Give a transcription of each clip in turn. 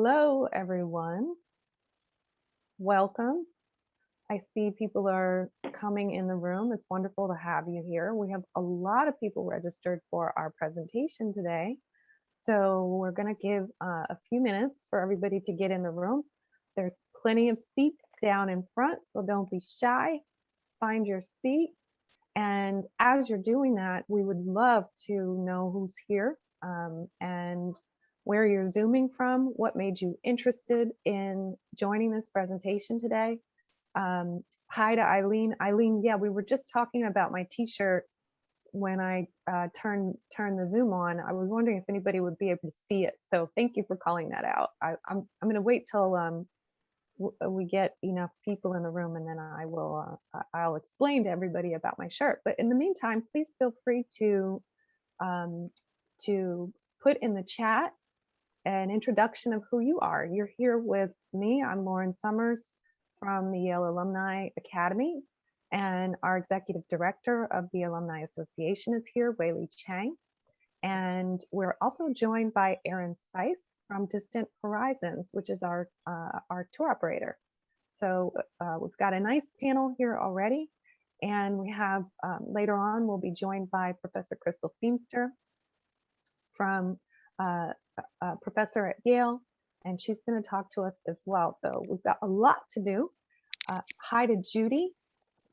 Hello, everyone. Welcome. I see people are coming in the room. It's wonderful to have you here. We have a lot of people registered for our presentation today. So we're going to give a few minutes for everybody to get in the room. There's plenty of seats down in front, so don't be shy. Find your seat. And as you're doing that, we would love to know who's here and where you're Zooming from, what made you interested in joining this presentation today. Hi to Eileen. Eileen, yeah, we were just talking about my t-shirt when I turned the Zoom on. I was wondering if anybody would be able to see it. So thank you for calling that out. I'm going to wait till we get enough people in the room, and then I'll explain to everybody about my shirt. But in the meantime, please feel free to put in the chat an introduction of who you are. You're here with me. I'm Lorraine Summers from the Yale Alumni Academy, and our executive director of the Alumni Association is here, Wei-Li Chang. And we're also joined by Aaron Seiss from Distant Horizons, which is our tour operator. So we've got a nice panel here already. And we have, later on, we'll be joined by Professor Crystal Feimster from professor at Yale, and she's going to talk to us as well. So we've got a lot to do. Hi to Judy.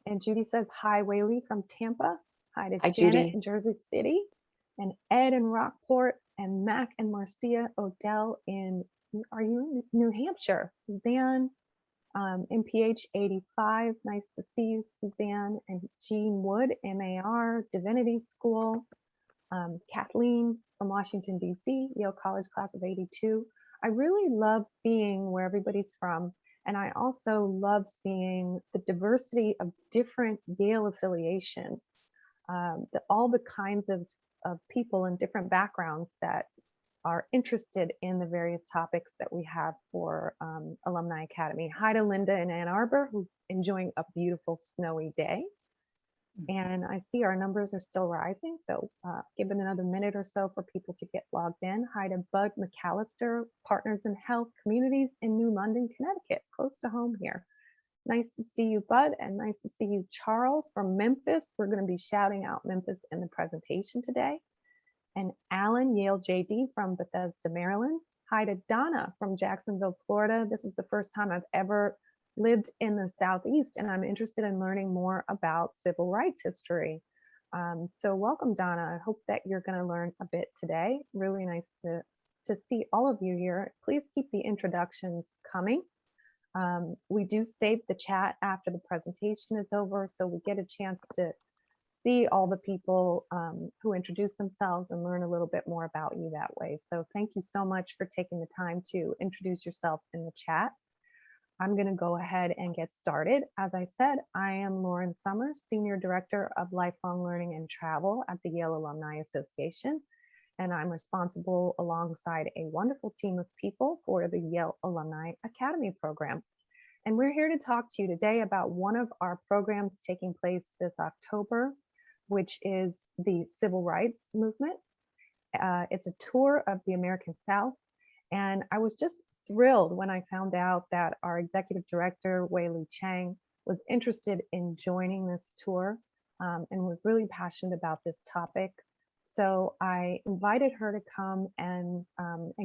And Judy says, hi, Wei-Li from Tampa. Hi to Janet Judy. in Jersey City. And Ed in Rockport, and Mac and Marcia Odell in, are you in New Hampshire? Suzanne, MPH 85, nice to see you, Suzanne. And Jean Wood, MAR, Divinity School. Kathleen from Washington, D.C., Yale College class of 82. I really love seeing where everybody's from. And I also love seeing the diversity of different Yale affiliations, all the kinds of people in different backgrounds that are interested in the various topics that we have for Alumni Academy. Hi to Linda in Ann Arbor, who's enjoying a beautiful snowy day. And I see our numbers are still rising, so give it another minute or so for people to get logged in. Hi to Bud McAllister, Partners in Health Communities in New London, Connecticut, close to home here. Nice to see you, Bud, and nice to see you, Charles from Memphis. We're going to be shouting out Memphis in the presentation today. And Alan, Yale JD from Bethesda, Maryland. Hi to Donna from Jacksonville, Florida. This is the first time I've ever lived in the Southeast, and I'm interested in learning more about civil rights history. So welcome, Donna. I hope that you're going to learn a bit today. Really nice to see all of you here. Please keep the introductions coming. We do save the chat after the presentation is over, so we get a chance to see all the people who introduce themselves and learn a little bit more about you that way. So thank you so much for taking the time to introduce yourself in the chat. I'm going to go ahead and get started. As I said, I am Lorraine Summers, Senior Director of Lifelong Learning and Travel at the Yale Alumni Association, and I'm responsible alongside a wonderful team of people for the Yale Alumni Academy program. And we're here to talk to you today about one of our programs taking place this October, which is the Civil Rights Movement. It's a tour of the American South, and I was just thrilled when I found out that our executive director, Wei-Li Chang, was interested in joining this tour and was really passionate about this topic. So I invited her to come and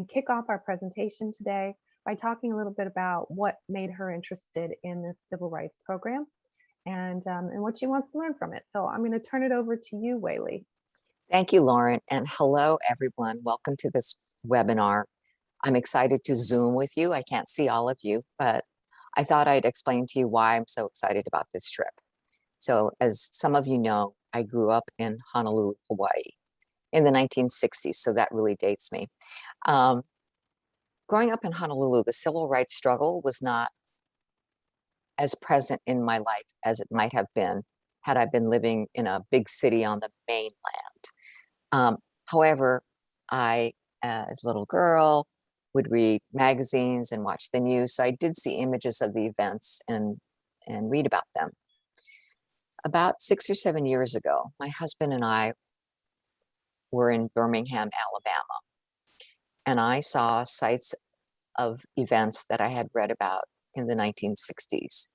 kick off our presentation today by talking a little bit about what made her interested in this civil rights program and what she wants to learn from it. So I'm going to turn it over to you, Wei-Li. Thank you, Lauren, and hello, everyone. Welcome to this webinar. I'm excited to Zoom with you. I can't see all of you, but I thought I'd explain to you why I'm so excited about this trip. So as some of you know, I grew up in Honolulu, Hawaii in the 1960s, so that really dates me. Growing up in Honolulu, the civil rights struggle was not as present in my life as it might have been had I been living in a big city on the mainland. However, I, as a little girl, would read magazines and watch the news, so I did see images of the events and read about them. About 6 or 7 years ago, my husband and I were in Birmingham, Alabama, and I saw sights of events that I had read about in the 1960s.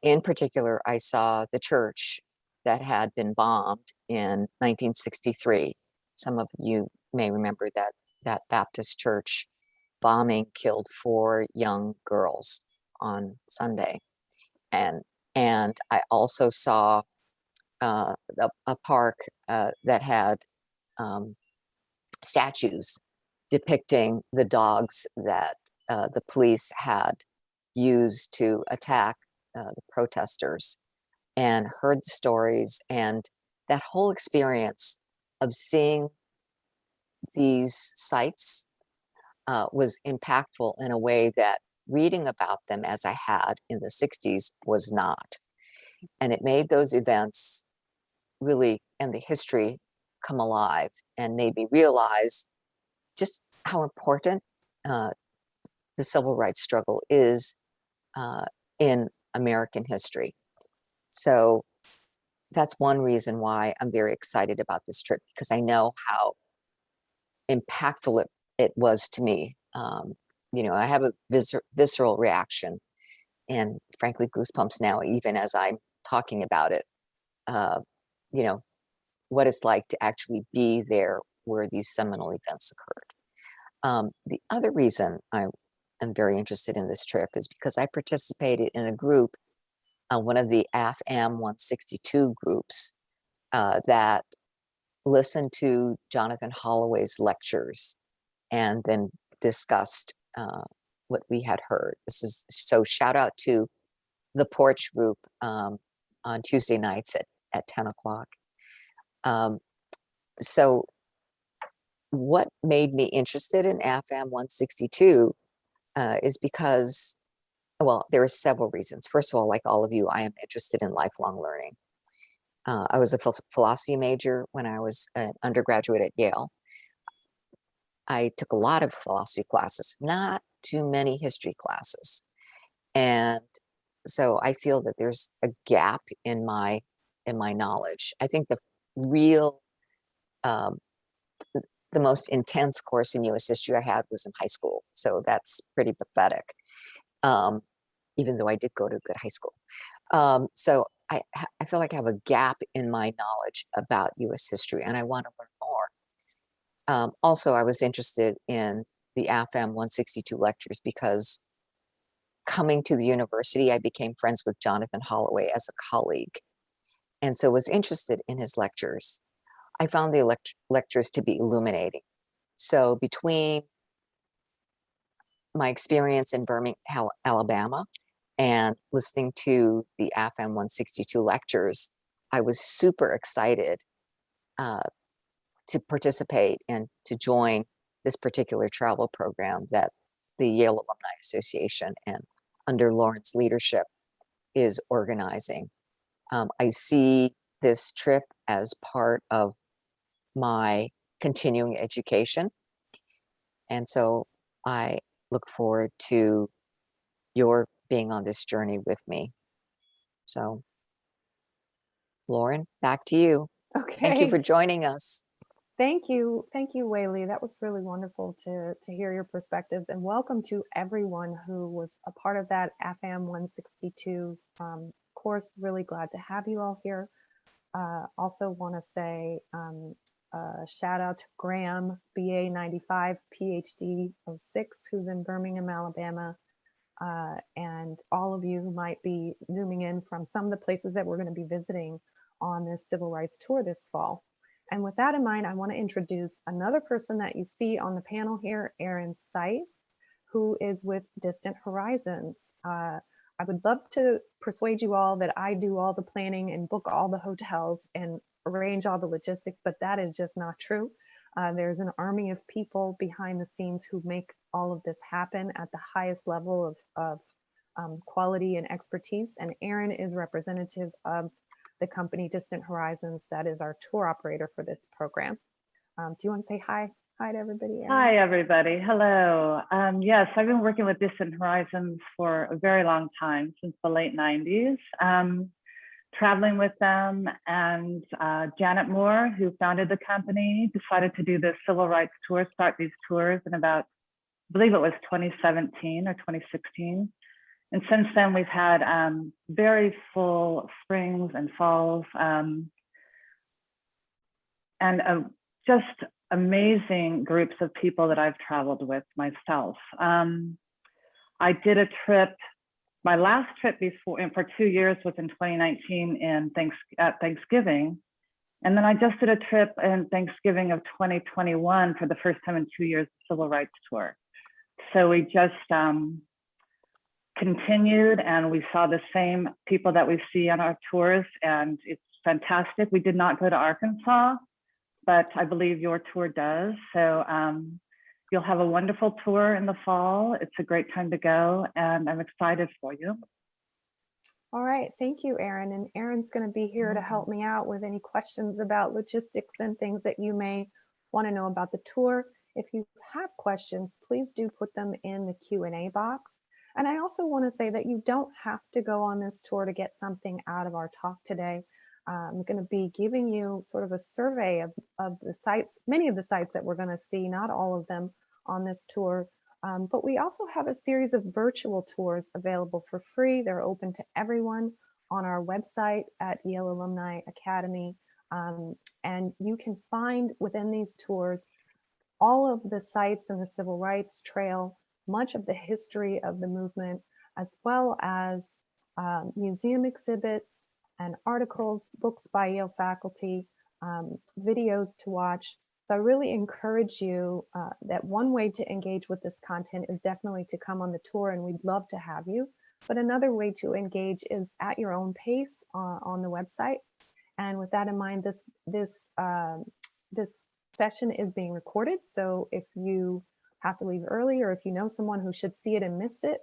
In particular, I saw the church that had been bombed in 1963. Some of you may remember that Baptist church bombing killed 4 young girls on Sunday. And I also saw a park that had statues depicting the dogs that the police had used to attack the protesters, and heard the stories. And that whole experience of seeing these sites was impactful in a way that reading about them as I had in the 60s was not. And it made those events really, and the history, come alive and made me realize just how important the civil rights struggle is in American history. So that's one reason why I'm very excited about this trip, because I know how impactful it was to me. I have a visceral reaction and frankly goosebumps now, even as I'm talking about it. You know, what it's like to actually be there where these seminal events occurred. The other reason I am very interested in this trip is because I participated in a group, one of the AFAM 162 groups, that listened to Jonathan Holloway's lectures and then discussed what we had heard. So shout out to the Porch group on Tuesday nights at 10 o'clock. So what made me interested in AFAM 162 is because, well, there are several reasons. First of all, like all of you, I am interested in lifelong learning. I was a philosophy major when I was an undergraduate at Yale. I took a lot of philosophy classes, not too many history classes. And so I feel that there's a gap in my knowledge. I think the real the most intense course in US history I had was in high school. So that's pretty pathetic, even though I did go to a good high school. So I feel like I have a gap in my knowledge about US history, and I want to learn more. Also, I was interested in the AFAM 162 lectures because coming to the university, I became friends with Jonathan Holloway as a colleague, and so was interested in his lectures. I found the lectures to be illuminating. So between my experience in Birmingham, Alabama, and listening to the AFAM 162 lectures, I was super excited to participate and to join this particular travel program that the Yale Alumni Association, and under Lauren's leadership, is organizing. I see this trip as part of my continuing education. And so I look forward to your being on this journey with me. So, Lauren, back to you. Thank you for Okay. joining us. Thank you. Thank you, Whaley. That was really wonderful to hear your perspectives, and welcome to everyone who was a part of that AFAM 162 course. Really glad to have you all here. Also want to say shout out to Graham, BA 95, PhD 06, who's in Birmingham, Alabama, and all of you who might be zooming in from some of the places that we're going to be visiting on this civil rights tour this fall. And with that in mind, I want to introduce another person that you see on the panel here, Aaron Seiss, who is with Distant Horizons. I would love to persuade you all that I do all the planning and book all the hotels and arrange all the logistics, but that is just not true. There's an army of people behind the scenes who make all of this happen at the highest level of quality and expertise. And Aaron is representative of the company Distant Horizons, that is our tour operator for this program. Do you want to say hi? Hi to everybody, Aaron. Hi, everybody. Hello. Yes, I've been working with Distant Horizons for a very long time, since the late 90s, traveling with them. And Janet Moore, who founded the company, decided to do the civil rights tour, start these tours in about believe it was 2017 or 2016. And since then, we've had very full springs and falls, and just amazing groups of people that I've traveled with myself. I did a trip, my last trip before, and for 2 years was in 2019 at Thanksgiving. And then I just did a trip in Thanksgiving of 2021 for the first time in 2 years, Civil Rights Tour. So we just continued, and we saw the same people that we see on our tours, and it's fantastic. We did not go to Arkansas, but I believe your tour does. So you'll have a wonderful tour in the fall. It's a great time to go, and I'm excited for you. All right, thank you, Erin. And Erin's going to be here to help me out with any questions about logistics and things that you may want to know about the tour. If you have questions, please do put them in the Q&A box. And I also want to say that you don't have to go on this tour to get something out of our talk today. I'm going to be giving you sort of a survey of the sites, many of the sites that we're going to see, not all of them on this tour. But we also have a series of virtual tours available for free. They're open to everyone on our website at Yale Alumni Academy. And you can find within these tours all of the sites in the Civil Rights Trail, much of the history of the movement, as well as museum exhibits and articles, books by Yale faculty, videos to watch. So I really encourage you that one way to engage with this content is definitely to come on the tour, and we'd love to have you. But another way to engage is at your own pace on the website. And with that in mind, this session is being recorded. So if you have to leave early, or if you know someone who should see it and miss it,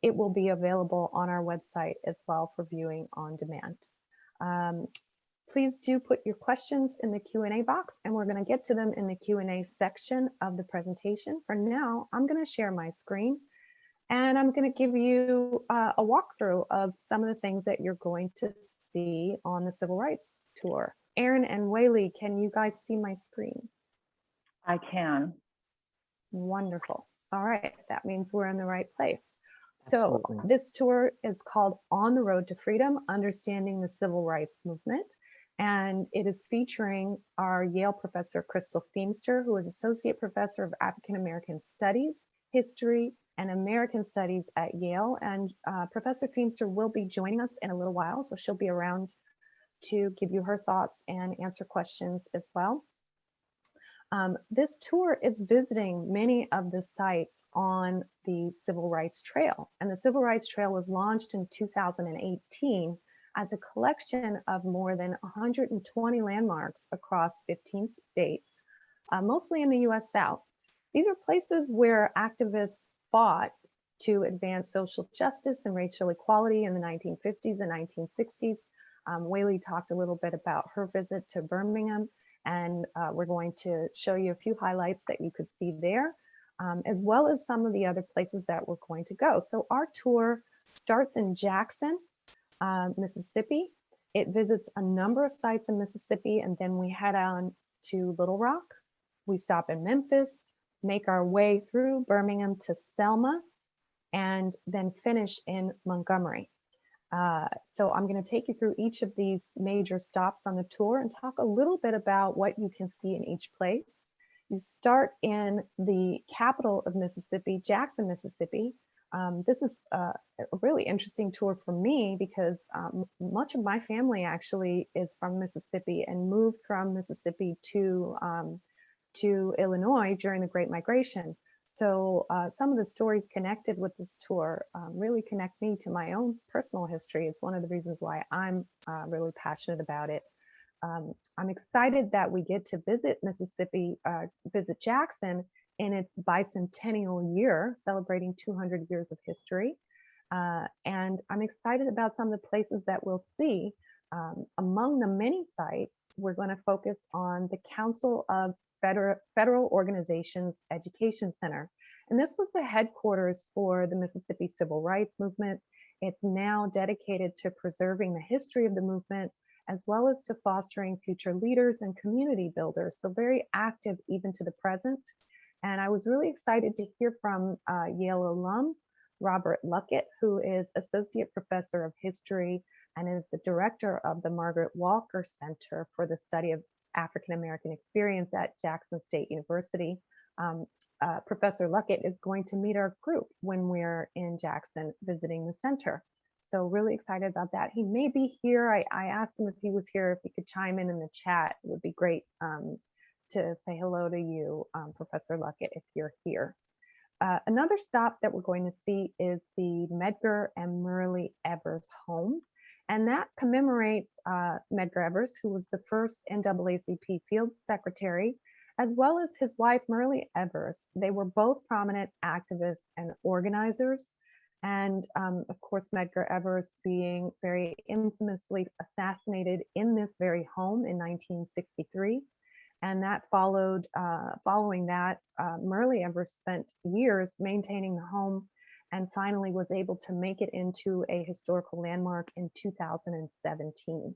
it will be available on our website as well for viewing on demand. Please do put your questions in the Q&A box, and we're going to get to them in the Q&A section of the presentation. For now, I'm going to share my screen, and I'm going to give you a walkthrough of some of the things that you're going to see on the Civil Rights Tour. Erin and Whaley, can you guys see my screen? I can. Wonderful. All right, that means we're in the right place. So Absolutely. this tour is called On the Road to Freedom, Understanding the Civil Rights Movement. And it is featuring our Yale professor, Crystal Feemster, who is Associate Professor of African American Studies, History, and American Studies at Yale. And Professor Feemster will be joining us in a little while, so she'll be around to give you her thoughts and answer questions as well. This tour is visiting many of the sites on the Civil Rights Trail. And the Civil Rights Trail was launched in 2018 as a collection of more than 120 landmarks across 15 states, mostly in the US South. These are places where activists fought to advance social justice and racial equality in the 1950s and 1960s. Whaley talked a little bit about her visit to Birmingham, and we're going to show you a few highlights that you could see there, as well as some of the other places that we're going to go. So our tour starts in Jackson, Mississippi. It visits a number of sites in Mississippi, and then we head on to Little Rock. We stop in Memphis, make our way through Birmingham to Selma, and then finish in Montgomery. So I'm going to take you through each of these major stops on the tour and talk a little bit about what you can see in each place. You start in the capital of Mississippi, Jackson, Mississippi. This is a really interesting tour for me because much of my family actually is from Mississippi and moved from Mississippi to Illinois during the Great Migration. So some of the stories connected with this tour really connect me to my own personal history. It's one of the reasons why I'm really passionate about it. I'm excited that we get to visit Mississippi, visit Jackson in its bicentennial year, celebrating 200 years of history. And I'm excited about some of the places that we'll see. Among the many sites, we're going to focus on the Council of Federal Organizations Education Center. And this was the headquarters for the Mississippi Civil Rights Movement. It's now dedicated to preserving the history of the movement, as well as to fostering future leaders and community builders. So very active even to the present. And I was really excited to hear from Yale alum Robert Luckett, who is Associate Professor of History and is the director of the Margaret Walker Center for the Study of African American Experience at Jackson State University. Professor Luckett is going to meet our group when we're in Jackson visiting the center. So really excited about that. He may be here. I asked him if he was here, if he could chime in the chat. It would be great to say hello to you, Professor Luckett, if you're here. Another stop that we're going to see is the Medgar and Myrlie Evers home. And that commemorates Medgar Evers, who was the first NAACP field secretary, as well as his wife, Myrlie Evers. They were both prominent activists and organizers. And of course, Medgar Evers being very infamously assassinated in this very home in 1963. And that following that, Myrlie Evers spent years maintaining the home and finally was able to make it into a historical landmark in 2017.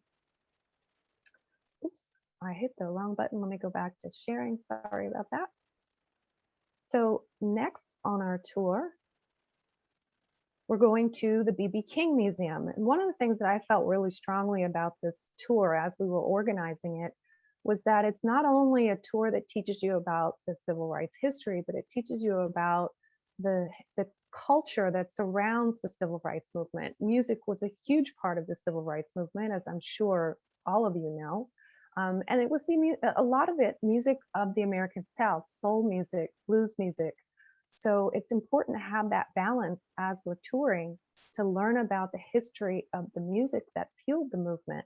Oops, I hit the wrong button. Let me go back to sharing. Sorry about that. So next on our tour, we're going to the B.B. King Museum. And one of the things that I felt really strongly about this tour as we were organizing it was that it's not only a tour that teaches you about the civil rights history, but it teaches you about the culture that surrounds the civil rights movement. Music was a huge part of the civil rights movement, as I'm sure all of you know. And it was a lot of it music of the American South, soul music, blues music. So it's important to have that balance as we're touring to learn about the history of the music that fueled the movement,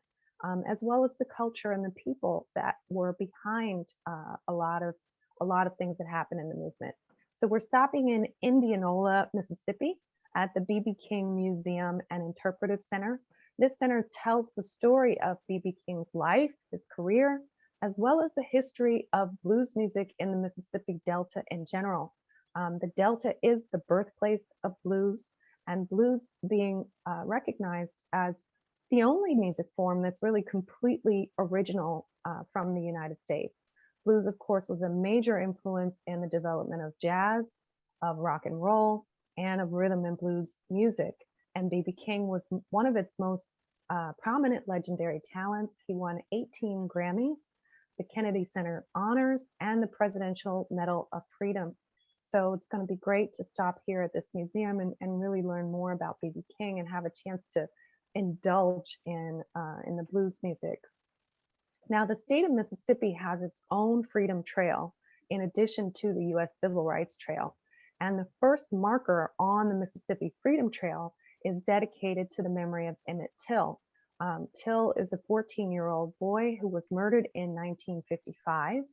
as well as the culture and the people that were behind a lot of things that happened in the movement. So we're stopping in Indianola, Mississippi at the B.B. King Museum and Interpretive Center. This center tells the story of B.B. King's life, his career, as well as the history of blues music in the Mississippi Delta in general. The Delta is the birthplace of blues, and blues being recognized as the only music form that's really completely original from the United States. Blues, of course, was a major influence in the development of jazz, of rock and roll, and of rhythm and blues music. And B.B. King was one of its most prominent legendary talents. He won 18 Grammys, the Kennedy Center Honors, and the Presidential Medal of Freedom. So it's going to be great to stop here at this museum and really learn more about B.B. King and have a chance to indulge in the blues music. Now, the state of Mississippi has its own Freedom Trail in addition to the U.S. Civil Rights Trail. And the first marker on the Mississippi Freedom Trail is dedicated to the memory of Emmett Till. Till is a 14-year-old boy who was murdered in 1955.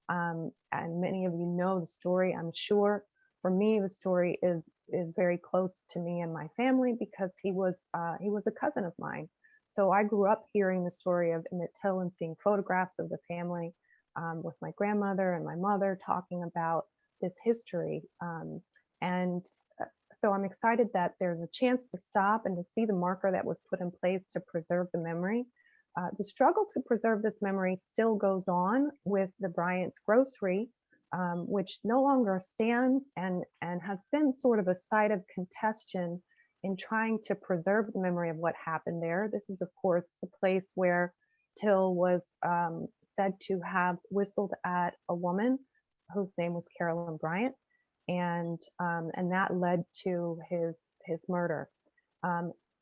And many of you know the story, I'm sure. For me, the story is very close to me and my family because he was a cousin of mine. So I grew up hearing the story of Emmett Till and seeing photographs of the family with my grandmother and my mother talking about this history. So I'm excited that there's a chance to stop and to see the marker that was put in place to preserve the memory. The struggle to preserve this memory still goes on with the Bryant's Grocery, which no longer stands and has been sort of a site of contention in trying to preserve the memory of what happened there. This is, of course, the place where Till was said to have whistled at a woman whose name was Carolyn Bryant, and that led to his murder.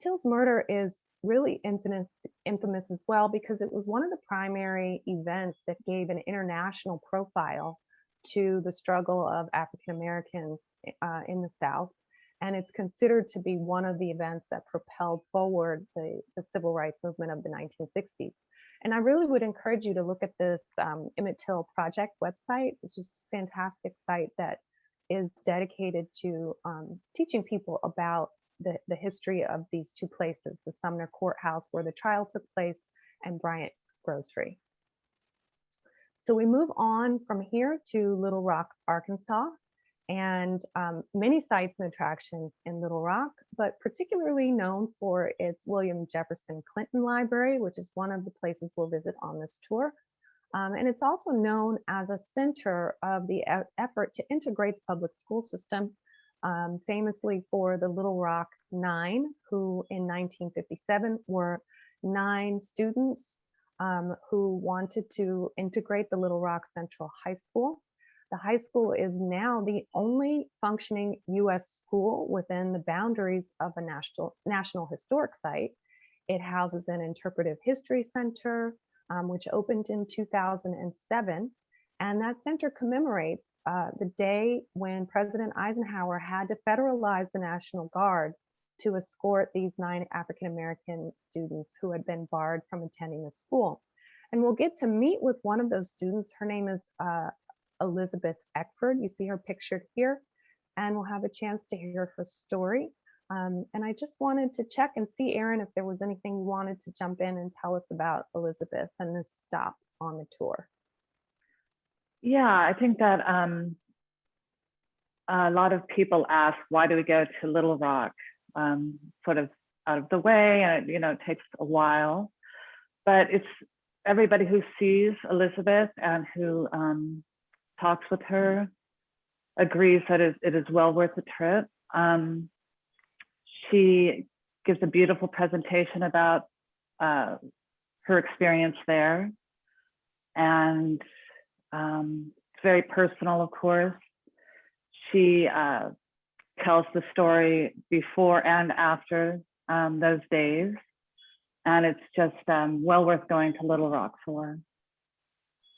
Till's murder is really infamous as well because it was one of the primary events that gave an international profile to the struggle of African Americans in the South. And it's considered to be one of the events that propelled forward the civil rights movement of the 1960s. And I really would encourage you to look at this Emmett Till Project website, which is a fantastic site that is dedicated to teaching people about the history of these two places, the Sumner Courthouse where the trial took place and Bryant's Grocery. So we move on from here to Little Rock, Arkansas, and many sites and attractions in Little Rock, but particularly known for its William Jefferson Clinton Library, which is one of the places we'll visit on this tour. And it's also known as a center of the effort to integrate the public school system, famously for the Little Rock Nine, who in 1957 were 9 students who wanted to integrate the Little Rock Central High School. The high school is now the only functioning US school within the boundaries of a national historic site. It houses an interpretive history center, which opened in 2007. And that center commemorates the day when President Eisenhower had to federalize the National Guard to escort these 9 African American students who had been barred from attending the school. And we'll get to meet with one of those students. Her name is Elizabeth Eckford. You see her pictured here, and we'll have a chance to hear her story. And I just wanted to check and see, Erin, if there was anything you wanted to jump in and tell us about Elizabeth and this stop on the tour. Yeah, I think that a lot of people ask, why do we go to Little Rock? Sort of out of the way, and it takes a while. But it's everybody who sees Elizabeth and who talks with her agrees that it is well worth the trip. She gives a beautiful presentation about her experience there, and it's very personal, of course. She tells the story before and after those days, and it's just well worth going to Little Rock for.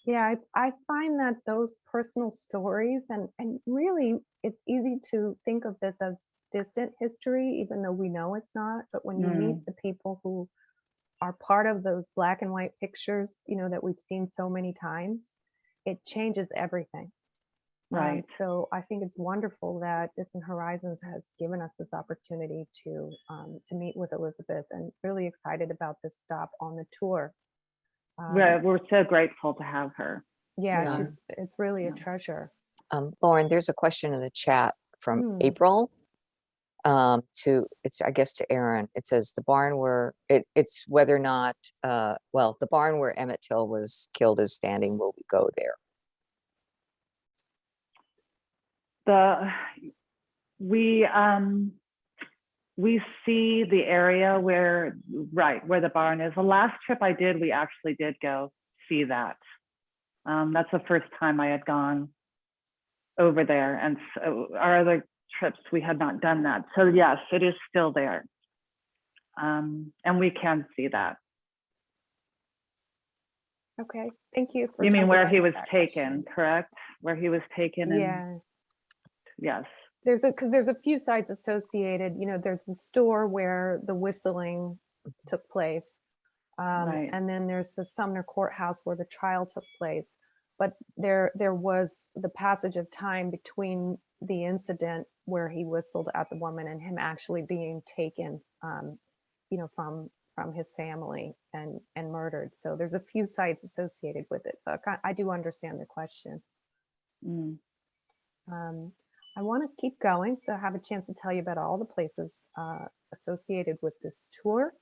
Yeah, I find that those personal stories, and really it's easy to think of this as distant history, even though we know it's not. But when you meet the people who are part of those black and white pictures, that we've seen so many times, it changes everything. Right. So I think it's wonderful that Distant Horizons has given us this opportunity to meet with Elizabeth, and really excited about this stop on the tour. We're so grateful to have her. Yeah, it's really a treasure. Lauren, there's a question in the chat from April. I guess to Aaron. It says the barn where it's whether or not the barn where Emmett Till was killed is standing. Will we go there? We see the area where the barn is. The last trip I did, we actually did go see that. That's the first time I had gone over there, and so our other trips we had not done that. So yes, it is still there, and we can see that. Okay, thank you. You mean where he was taken, correct? Where he was taken? Yeah. Yes. Because there's a few sites associated. There's the store where the whistling took place, Right. and then there's the Sumner Courthouse where the trial took place. But there was the passage of time between the incident where he whistled at the woman and him actually being taken, from his family and murdered. So there's a few sites associated with it. So I do understand the question. I want to keep going, so I have a chance to tell you about all the places associated with this tour.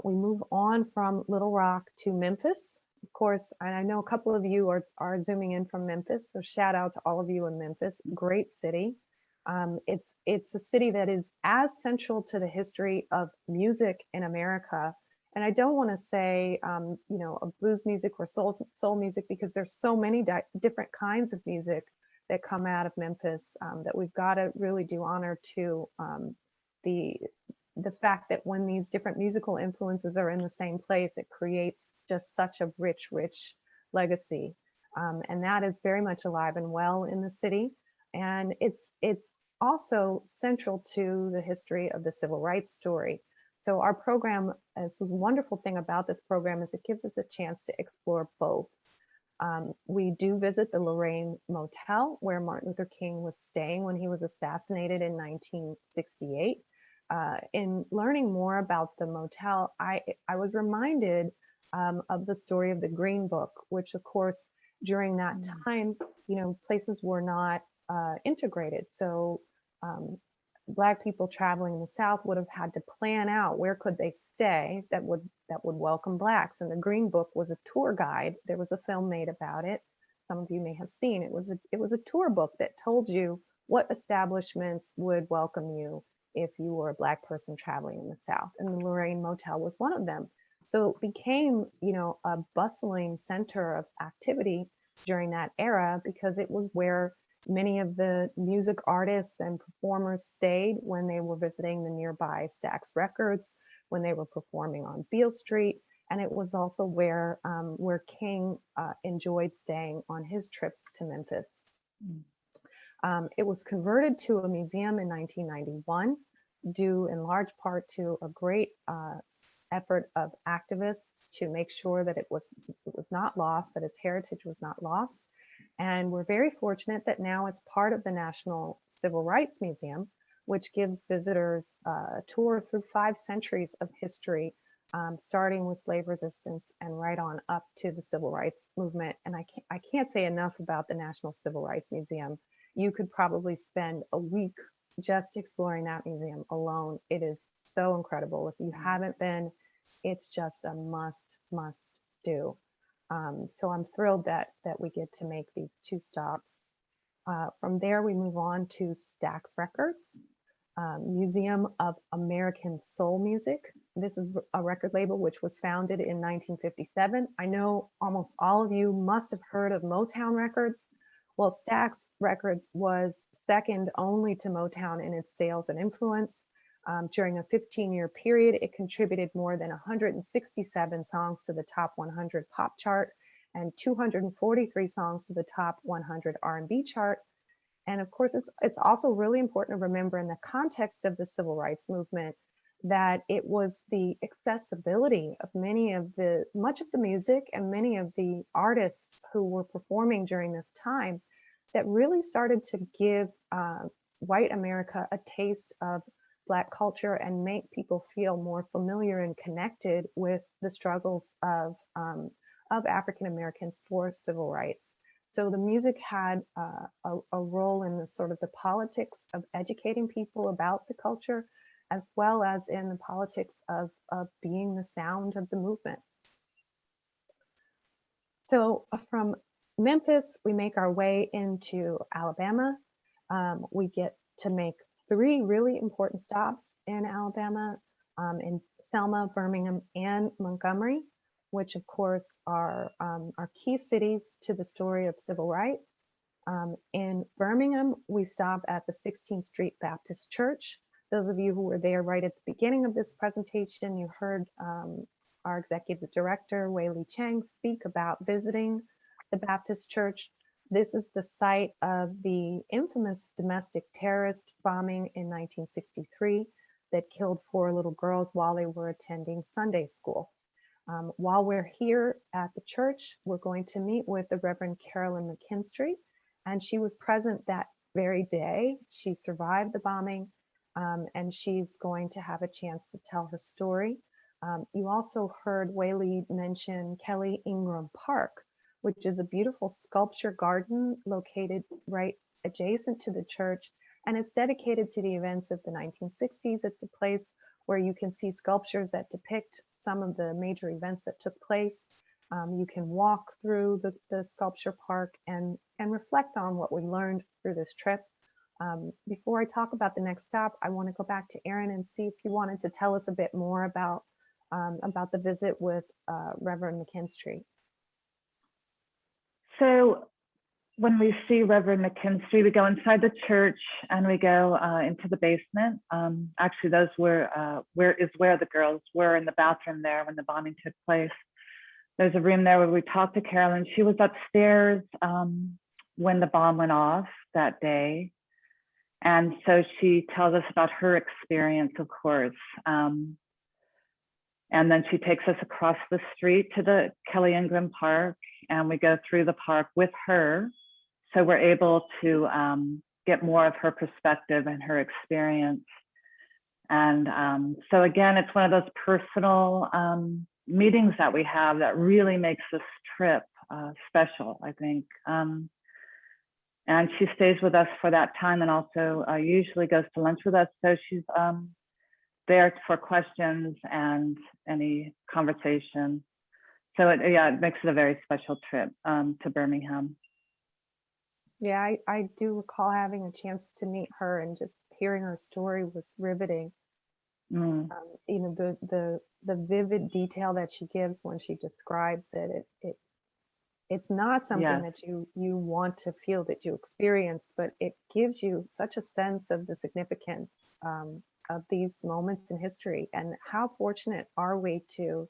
We move on from Little Rock to Memphis. Of course, and I know a couple of you are zooming in from Memphis, so shout out to all of you in Memphis. Great city. It's a city that is as central to the history of music in America. And I don't want to say, of blues music or soul music, because there's so many different kinds of music that come out of Memphis, that we've got to really do honor to the fact that when these different musical influences are in the same place, it creates just such a rich legacy. And that is very much alive and well in the city. And it's also central to the history of the civil rights story. So our program, it's a wonderful thing about this program, is it gives us a chance to explore both. We do visit the Lorraine Motel, where Martin Luther King was staying when he was assassinated in 1968. In learning more about the motel, I was reminded of the story of the Green Book, which of course during that time, places were not integrated. So Black people traveling in the South would have had to plan out where could they stay that would welcome Blacks. And the Green Book was a tour guide. There was a film made about it. Some of you may have seen. It was a tour book that told you what establishments would welcome you if you were a Black person traveling in the South. And the Lorraine Motel was one of them. So it became, a bustling center of activity during that era because it was where many of the music artists and performers stayed when they were visiting the nearby Stax Records, when they were performing on Beale Street. And it was also where King enjoyed staying on his trips to Memphis. It was converted to a museum in 1991, due in large part to a great effort of activists to make sure that it was not lost, that its heritage was not lost. And we're very fortunate that now it's part of the National Civil Rights Museum, which gives visitors a tour through 5 centuries of history, starting with slave resistance and right on up to the civil rights movement. And I can't say enough about the National Civil Rights Museum. You could probably spend a week just exploring that museum alone. It is so incredible. If you haven't been, it's just a must do. So I'm thrilled that we get to make these 2 stops. From there, we move on to Stax Records, Museum of American Soul Music. This is a record label which was founded in 1957. I know almost all of you must have heard of Motown Records. Well, Stax Records was second only to Motown in its sales and influence. During a 15-year period, it contributed more than 167 songs to the top 100 pop chart and 243 songs to the top 100 R&B chart. And of course, it's also really important to remember in the context of the civil rights movement that it was the accessibility of much of the music and many of the artists who were performing during this time that really started to give white America a taste of Black culture and make people feel more familiar and connected with the struggles of African Americans for civil rights. So the music had a role in the sort of the politics of educating people about the culture, as well as in the politics of being the sound of the movement. So from Memphis, we make our way into Alabama. We get to make 3 really important stops in Alabama, in Selma, Birmingham, and Montgomery, which of course are key cities to the story of civil rights. In Birmingham, we stop at the 16th Street Baptist Church. Those of you who were there right at the beginning of this presentation, you heard our executive director, Wei Li Chang, speak about visiting the Baptist Church. This is the site of the infamous domestic terrorist bombing in 1963 that killed 4 little girls while they were attending Sunday school. While we're here at the church, we're going to meet with the Reverend Carolyn McKinstry, and she was present that very day. She survived the bombing, and she's going to have a chance to tell her story. You also heard Whaley mention Kelly Ingram Park, which is a beautiful sculpture garden located right adjacent to the church, and it's dedicated to the events of the 1960s. It's a place where you can see sculptures that depict some of the major events that took place. You can walk through the sculpture park and reflect on what we learned through this trip. Before I talk about the next stop, I want to go back to Erin and see if you wanted to tell us a bit more about the visit with Reverend McKinstry. So when we see Reverend McKinstry, we go inside the church and we go into the basement. Actually, those were where the girls were, in the bathroom there when the bombing took place. There's a room there where we talked to Carolyn. She was upstairs when the bomb went off that day. And so she tells us about her experience, of course. And then she takes us across the street to the Kelly Ingram Park, and we go through the park with her. So we're able to get more of her perspective and her experience. And so again, it's one of those personal meetings that we have that really makes this trip special, I think. And she stays with us for that time, and also usually goes to lunch with us. So she's there for questions and any conversation. So it makes it a very special trip to Birmingham. Yeah, I do recall having a chance to meet her, and just hearing her story was riveting. Mm. You know, the vivid detail that she gives when she describes it, it's not something Yes. that you want to feel, that you experience, but it gives you such a sense of the significance of these moments in history, and how fortunate are we to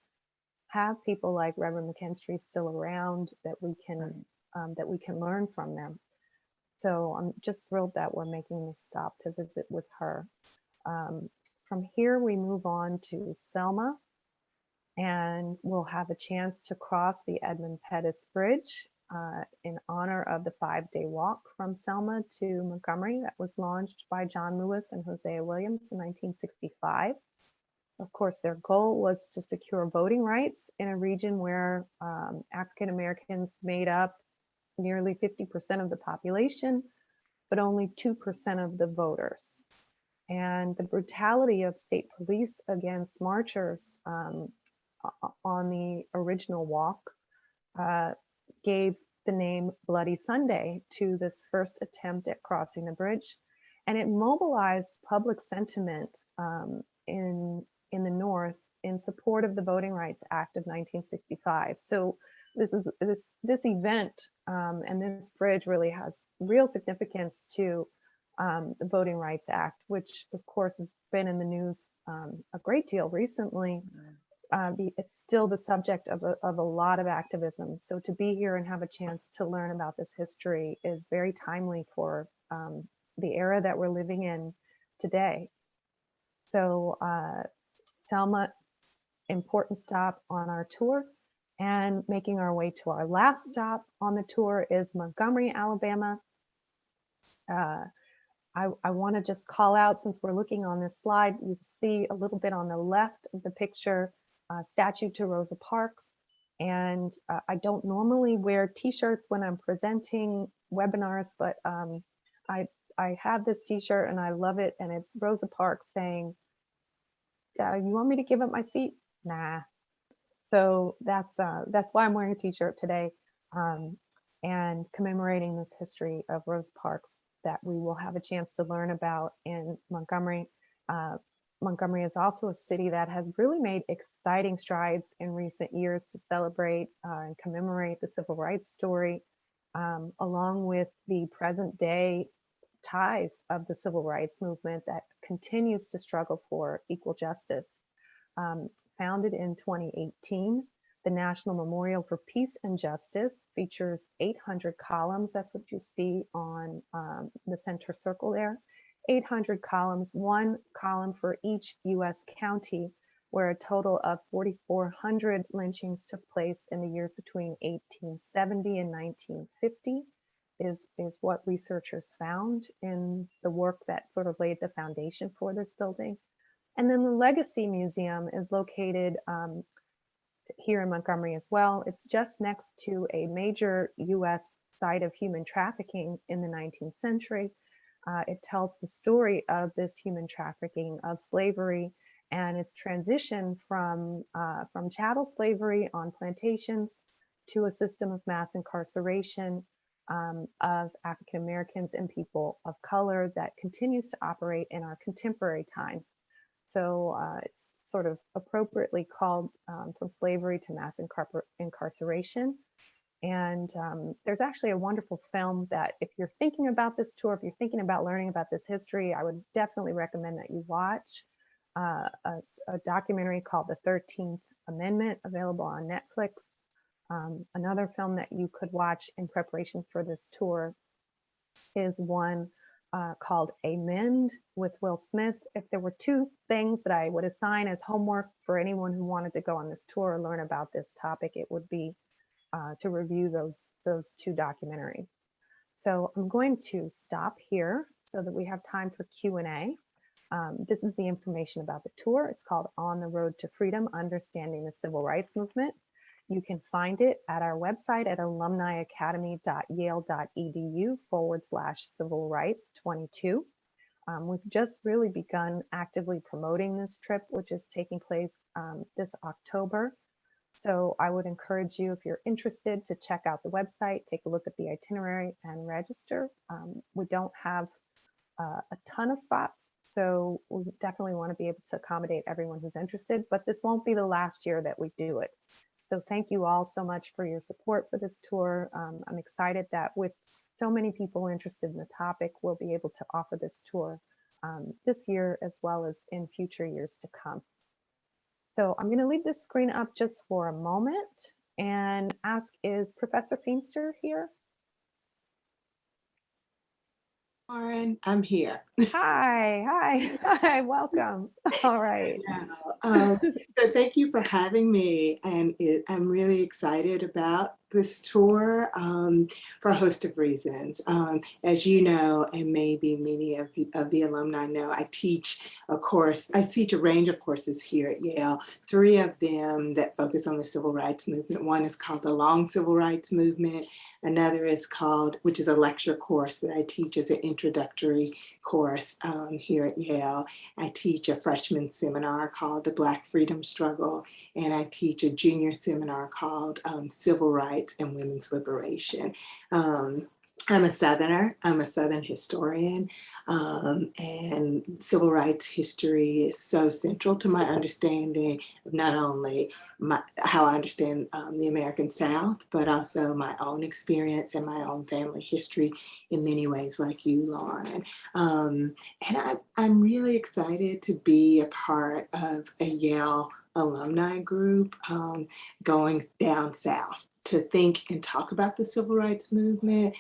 have people like Reverend McKinstry still around, that we can learn from them. So I'm just thrilled that we're making this stop to visit with her. From here, we move on to Selma, and we'll have a chance to cross the Edmund Pettus Bridge in honor of the 5-day walk from Selma to Montgomery that was launched by John Lewis and Hosea Williams in 1965. Of course, their goal was to secure voting rights in a region where African Americans made up nearly 50% of the population, but only 2% of the voters. And the brutality of state police against marchers on the original walk gave the name Bloody Sunday to this first attempt at crossing the bridge. And it mobilized public sentiment in the North in support of the Voting Rights Act of 1965. So this event and this bridge really has real significance to the Voting Rights Act, which of course has been in the news a great deal recently. It's still the subject of a lot of activism. So to be here and have a chance to learn about this history is very timely for the era that we're living in today. So Selma, important stop on our tour. And making our way to our last stop on the tour is Montgomery, Alabama. I want to just call out, since we're looking on this slide, you see a little bit on the left of the picture, statue to Rosa Parks. And I don't normally wear t-shirts when I'm presenting webinars, but I have this t-shirt and I love it. And it's Rosa Parks saying, you want me to give up my seat? Nah. So that's why I'm wearing a t-shirt today, and commemorating this history of Rosa Parks that we will have a chance to learn about in Montgomery. Montgomery is also a city that has really made exciting strides in recent years to celebrate and commemorate the civil rights story, along with the present day ties of the civil rights movement that continues to struggle for equal justice. Founded in 2018, the National Memorial for Peace and Justice features 800 columns. That's what you see on the center circle there. 800 columns, one column for each US county, where a total of 4,400 lynchings took place in the years between 1870 and 1950 is what researchers found in the work that sort of laid the foundation for this building. And then the Legacy Museum is located here in Montgomery as well. It's just next to a major US site of human trafficking in the 19th century. It tells the story of this human trafficking, of slavery, and its transition from chattel slavery on plantations to a system of mass incarceration of African Americans and people of color that continues to operate in our contemporary times. So it's sort of appropriately called From Slavery to Mass Incarceration. And there's actually a wonderful film that, if you're thinking about this tour, if you're thinking about learning about this history, I would definitely recommend that you watch. It's a documentary called The 13th Amendment, available on Netflix. Another film that you could watch in preparation for this tour is one called Amend with Will Smith. If there were two things that I would assign as homework for anyone who wanted to go on this tour or learn about this topic, it would be to review those two documentaries. So I'm going to stop here so that we have time for Q&A. This is the information about the tour. It's called On the Road to Freedom, Understanding the Civil Rights Movement. You can find it at our website at alumniacademy.yale.edu/civil rights 22. We've just really begun actively promoting this trip, which is taking place this October. So I would encourage you, if you're interested, to check out the website, take a look at the itinerary and register. We don't have a ton of spots, so we definitely want to be able to accommodate everyone who's interested, but this won't be the last year that we do it. So thank you all so much for your support for this tour. I'm excited that with so many people interested in the topic, we'll be able to offer this tour this year as well as in future years to come. So I'm going to leave this screen up just for a moment and ask, is Professor Feimster here? Lauren, I'm here. Hi, welcome. All right. So thank you for having me, and I'm really excited about this tour for a host of reasons. As you know, and maybe many of the alumni know, I teach a range of courses here at Yale, 3 of them that focus on the civil rights movement. One is called the Long Civil Rights Movement. Another is called, which is a lecture course that I teach as an introductory course here at Yale. I teach a freshman seminar called the Black Freedom Struggle, and I teach a junior seminar called Civil Rights and Women's Liberation. I'm a Southerner, I'm a Southern historian, and civil rights history is so central to my understanding of not only how I understand the American South, but also my own experience and my own family history in many ways, like you, Lauren. And I'm really excited to be a part of a Yale alumni group going down south to think and talk about the civil rights movement.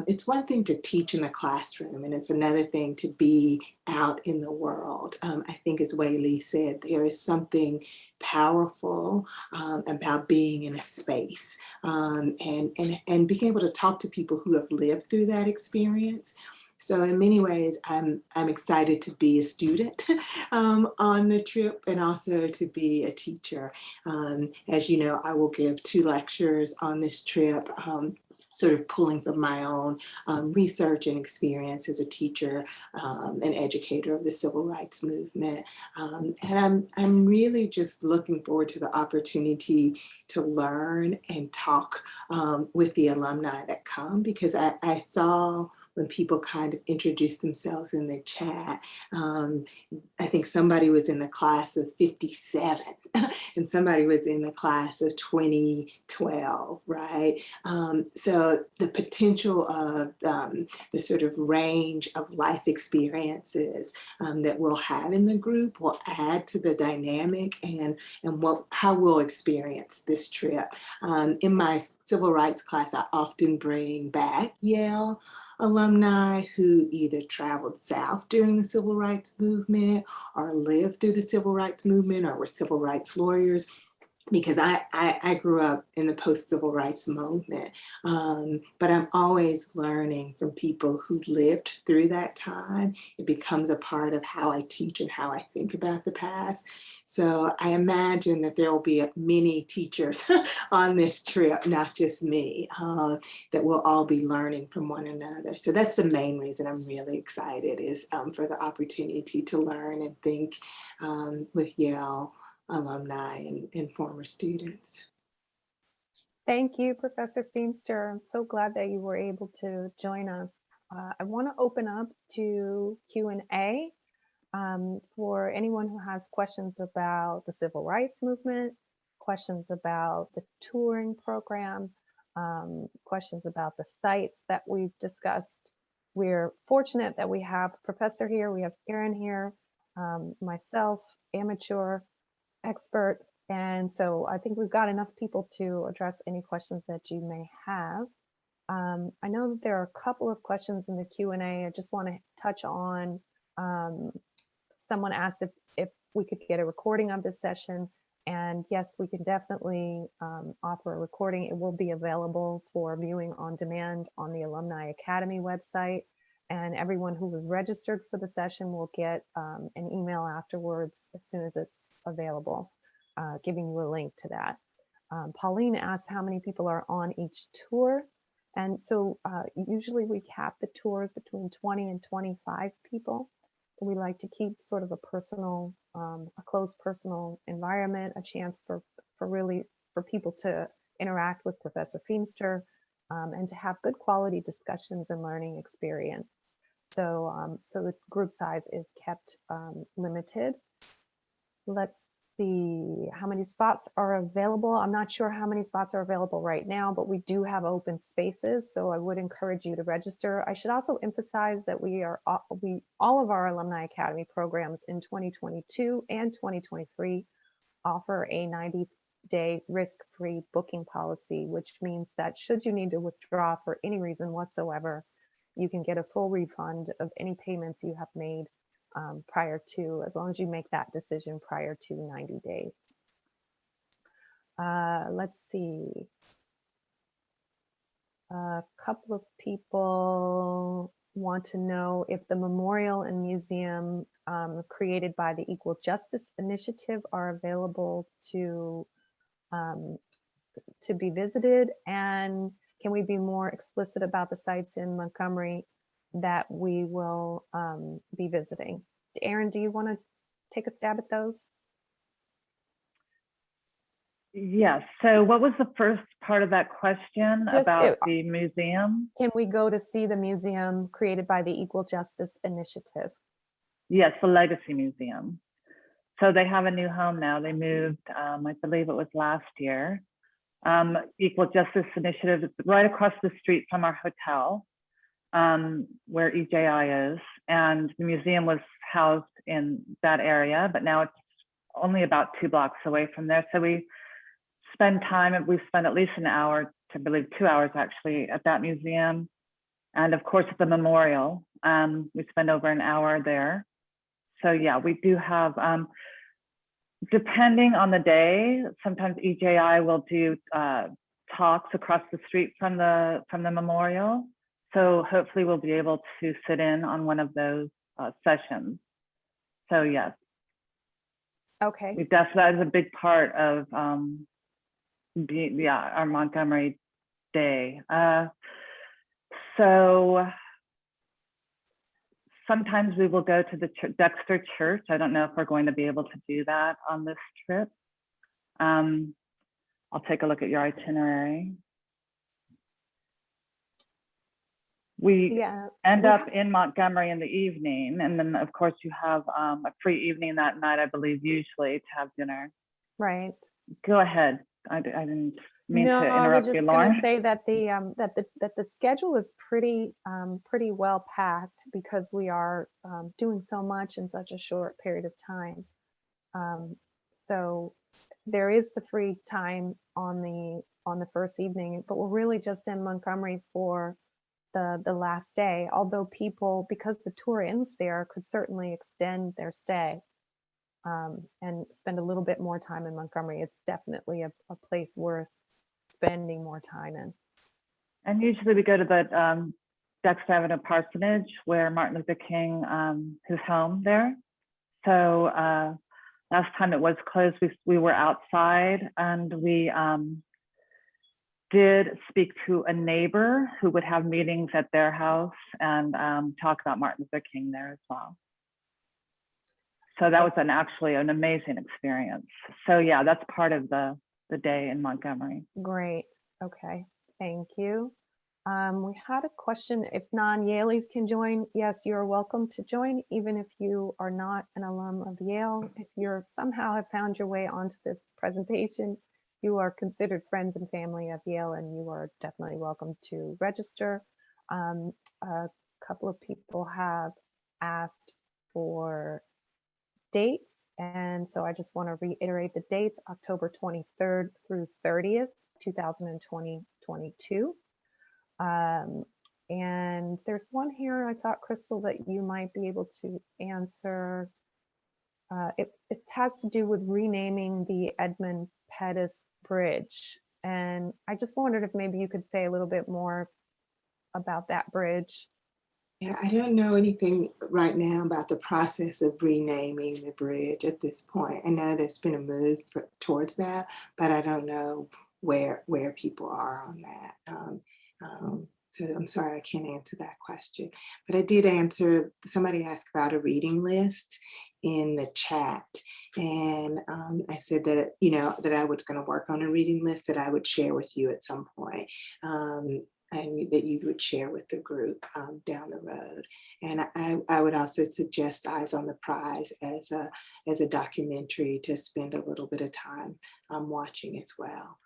It's one thing to teach in a classroom, and it's another thing to be out in the world. I think, as Wei said, there is something powerful about being in a space and being able to talk to people who have lived through that experience. So in many ways, I'm excited to be a student on the trip, and also to be a teacher. As you know, I will give 2 lectures on this trip, sort of pulling from my own research and experience as a teacher and educator of the civil rights movement. And I'm really just looking forward to the opportunity to learn and talk with the alumni that come, because I saw when people kind of introduced themselves in the chat, I think somebody was in the class of 57 and somebody was in the class of 2012, right? So the potential of the sort of range of life experiences that we'll have in the group will add to the dynamic and how we'll experience this trip. In my civil rights class, I often bring back Yale alumni who either traveled south during the civil rights movement or lived through the civil rights movement or were civil rights lawyers, because I grew up in the post-civil rights movement, but I'm always learning from people who lived through that time. It becomes a part of how I teach and how I think about the past. So I imagine that there will be many teachers on this trip, not just me, that we'll all be learning from one another. So that's the main reason I'm really excited, is for the opportunity to learn and think with Yale alumni and former students. Thank you, Professor Feimster. I'm so glad that you were able to join us. I want to open up to Q&A for anyone who has questions about the civil rights movement, questions about the touring program, questions about the sites that we've discussed. We're fortunate that we have a professor here, we have Erin here, myself, amateur, expert, and so I think we've got enough people to address any questions that you may have. I know that there are a couple of questions in the Q&A. I just want to touch on, someone asked if we could get a recording of this session, and yes, we can definitely offer a recording. It will be available for viewing on demand on the Alumni Academy website, and everyone who was registered for the session will get an email afterwards as soon as it's available, giving you a link to that. Pauline asked how many people are on each tour. And so usually we cap the tours between 20 and 25 people. We like to keep sort of a personal, a close personal environment, a chance for people to interact with Professor Feimster, and to have good quality discussions and learning experience. So, so the group size is kept limited. Let's see how many spots are available. I'm not sure how many spots are available right now, but we do have open spaces. So I would encourage you to register. I should also emphasize that all of our Alumni Academy programs in 2022 and 2023 offer a 90-day risk-free booking policy, which means that should you need to withdraw for any reason whatsoever, you can get a full refund of any payments you have made prior to, as long as you make that decision prior to 90 days. Let's see. A couple of people want to know if the memorial and museum created by the Equal Justice Initiative are available to be visited, and can we be more explicit about the sites in Montgomery that we will be visiting? Erin, do you want to take a stab at those? Yes. So what was the first part of that question about the museum? Can we go to see the museum created by the Equal Justice Initiative? Yes, the Legacy Museum. So they have a new home now. They moved, I believe it was last year. Equal Justice Initiative is right across the street from our hotel, where EJI is. And the museum was housed in that area, but now it's only about 2 blocks away from there. So we spend at least an hour, to believe 2 hours actually, at that museum. And of course, at the memorial, we spend over an hour there. So yeah, we do have, depending on the day, sometimes EJI will do talks across the street from the memorial. So hopefully we'll be able to sit in on one of those sessions. So yes. Okay. That is a big part of our Montgomery day. So sometimes we will go to the Dexter Church. I don't know if we're going to be able to do that on this trip. I'll take a look at your itinerary. We end up in Montgomery in the evening, and then of course you have a free evening that night, I believe, usually to have dinner. Right. Go ahead. I didn't mean to interrupt you, Lauren. No, I was just going to say that the schedule is pretty well packed because we are doing so much in such a short period of time. So there is the free time on the first evening, but we're really just in Montgomery for the last day. Although people, because the tour ends there, could certainly extend their stay and spend a little bit more time in Montgomery. It's definitely a place worth spending more time in. And usually we go to the Dexter Avenue Parsonage, where Martin Luther King, his home there. So last time it was closed, we were outside, and we did speak to a neighbor who would have meetings at their house and talk about Martin Luther King there as well. So that was actually an amazing experience. So yeah, that's part of the day in Montgomery. Great. Okay. Thank you. We had a question, if non-Yaleys can join. Yes, you're welcome to join, even if you are not an alum of Yale. If you're somehow have found your way onto this presentation, you are considered friends and family of Yale, and you are definitely welcome to register. A couple of people have asked for dates, and so I just want to reiterate the dates: October 23rd through 30th, 2022. And there's one here, I thought, Crystal, that you might be able to answer. It has to do with renaming the Edmund Pettus Bridge. And I just wondered if maybe you could say a little bit more about that bridge. Yeah, I don't know anything right now about the process of renaming the bridge at this point. I know there's been a move towards that, but I don't know where people are on that. So I'm sorry, I can't answer that question. But I did answer, somebody asked about a reading list in the chat. And I said that, that I was going to work on a reading list that I would share with you at some point. And that you would share with the group down the road. And I would also suggest Eyes on the Prize as a documentary to spend a little bit of time watching as well.